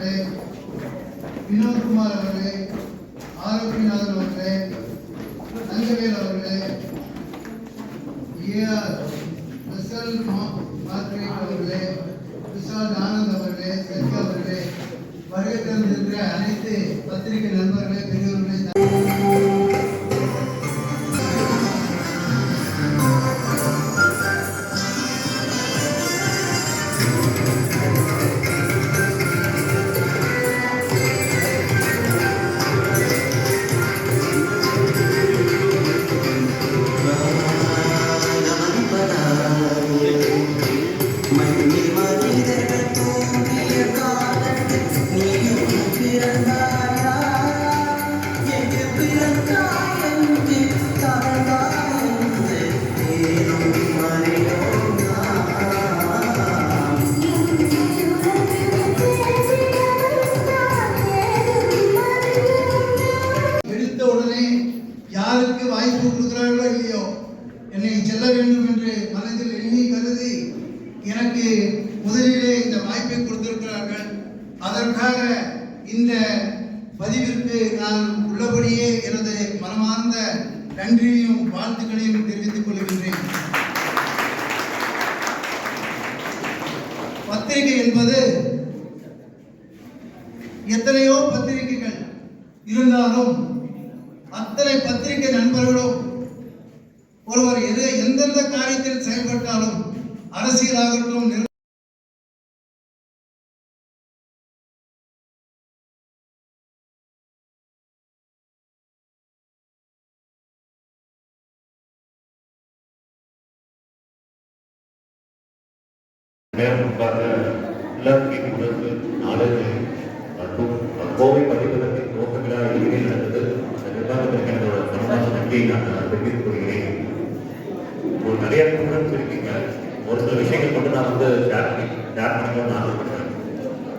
அவர்களே, வினோத்குமார் அவர்களே, ஆரோக்கியநாதன் அவர்களே, தங்கவேல் அவர்களே, ஏஆர் விசால் மார்க்ரேட் அவர்களே, விசால் ஆனந்த் அவர்களே, சத்யா அவர்களே, வருகை தந்திருக்கிற அனைத்து பத்திரிகை நண்பர்களே, பெரியவர்களே, யாருக்கு வாய்ப்பு கொடுக்கிறார்களோ இல்லையோ என்னை செல்ல வேண்டும் என்று மனதில் எண்ணி கருதி எனக்கு முதலிலே இந்த வாய்ப்பை கொடுத்திருக்கிறார்கள். அதற்காக இந்த பதிவிற்கு நான் உள்ளபடியே எனது மனமார்ந்த நன்றியையும் வாழ்த்துக்களையும் தெரிவித்துக் கொள்கின்றேன். பத்திரிகை என்பது எத்தனையோ பத்திரிகைகள் இருந்தாலும் அத்தனை பத்திரிகை நண்பர்களும் ஒருவர் எந்தெந்த காரியத்தில் செயல்பட்டாலும் அரசியலாகட்டும் கோவை பதிப்பதற்கு துவக்க விழா இறுதியில் நடந்தது. ஒரு நிறைய ப்ரோக்ராம்ஸ் இருக்கீங்க. ஒரு சில விஷயங்கள் மட்டும் நான் ஷேர் பண்ணிக்கணும்னு ஆசைப்படுறேன்.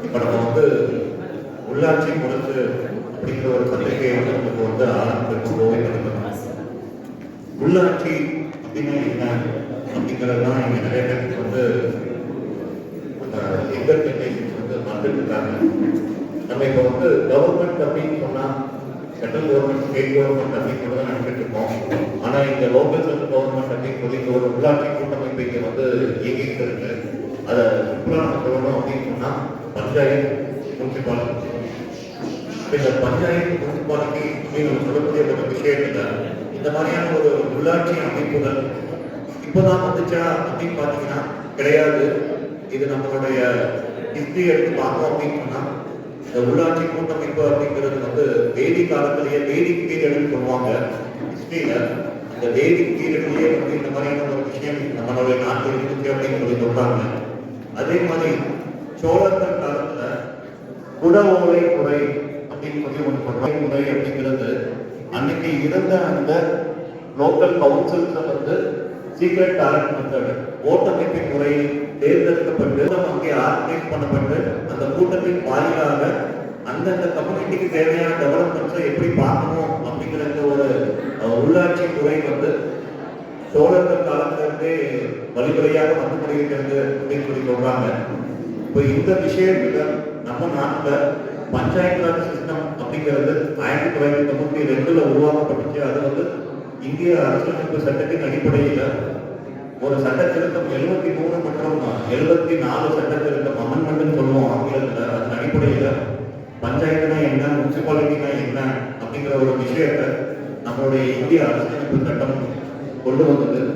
இப்போ நம்ம உள்ளாட்சி முரசு அப்படிங்கிற ஒரு பத்திரிகையை நமக்கு ஆரம்பிச்சிருக்கோம். கோவை பதிப்பதற்கு உள்ளாட்சி அப்படின்னா என்ன அப்படிங்கிறது தான் இங்கே நிறைய பேருக்கு என்டர்பிரைசேஷன் வந்துட்டு இருக்காங்க. நம்ம இப்போ கவர்மெண்ட் அப்படின்னு சொன்னா சென்ட்ரல் கவர்மெண்ட், ஸ்டேட் கவர்மெண்ட் அப்படின்னு தான் நினைச்சிட்டு இருக்கோம். ஆனா இந்த லோக்கல் சென்ட்ரல் கவர்மெண்ட் அப்படின்னு சொல்லி ஒரு உள்ளாட்சி கூட்டமைப்பு இங்க இயங்கிட்டு இருக்கு. அதை சிம்பிளா நம்ம சொல்லணும் அப்படின்னு சொன்னா பஞ்சாயத்து, முனிசிபாலிட்டி. இந்த பஞ்சாயத்து, முனிசிபாலிட்டி அப்படின்னு சொல்லக்கூடிய ஒரு விஷயத்துல இந்த மாதிரியான ஒரு உள்ளாட்சி அமைப்புகள் இப்போதான் வந்துச்சா அப்படின்னு பாத்தீங்கன்னா கிடையாது. இது நம்மளுடைய ஹிஸ்டரி எடுத்து பார்த்தோம் அப்படின்னு சொன்னா இந்த உள்ளாட்சி கூட்டமைப்பு அப்படிங்கிறது வேதி காலத்திலேயே வேதிக் பீரியட்னு சொல்லுவாங்க ஹிஸ்டரியில. அந்த வேதிக் பீரியட்லயே இந்த மாதிரியான ஒரு விஷயம் நம்மளுடைய நாட்டில் இருந்துச்சு அப்படின்னு சொல்லி சொல்றாங்க. அதே மாதிரி சோழர்கள் காலத்துல குடவோலை முறை அப்படின்னு சொல்லி ஒரு சொல்றாங்க. முறை அப்படிங்கிறது அன்னைக்கு இருந்த அந்த லோக்கல் கவுன்சில்ஸ்ல சீக்ரெட் பேலட் மெத்தட் ஓட்டமைப்பின் முறையில் தேர்ந்தெடுக்கப்பட்டு அங்கே ஆர்கனைஸ் பண்ணப்பட்டு அந்த கூட்டத்தின் வாயிலாக அந்தந்த கம்யூனிட்டிக்கு தேவையான டெவலப்மெண்ட்ஸை எப்படி பார்க்கணும் அப்படிங்கிற ஒரு உள்ளாட்சி முறை சோழர்கள் காலத்திலிருந்தே வழிமுறையாக வந்து முடிகிறது அப்படின்னு சொல்லி சொல்றாங்க. இப்போ இந்த விஷயத்துல நம்ம நாட்டில் பஞ்சாயத்து ராஜ் சிஸ்டம் அப்படிங்கிறது 1992 உருவாக்கப்பட்டுச்சு. அது இந்திய அரசியலமைப்பு சட்டத்தின் அடிப்படையில் ஒரு சட்ட திருத்தம் 73 மற்றும் 74 சட்ட திருத்தம் அமெண்ட்மெண்ட் சொல்லுவோம் ஆங்கிலத்தில். அதன் அடிப்படையில் பஞ்சாயத்துனா என்ன, முனிசிபாலிட்டினா என்ன அப்படிங்கிற ஒரு விஷயத்தை நம்மளுடைய இந்திய அரசியலமைப்பு சட்டம் கொண்டு வந்தது.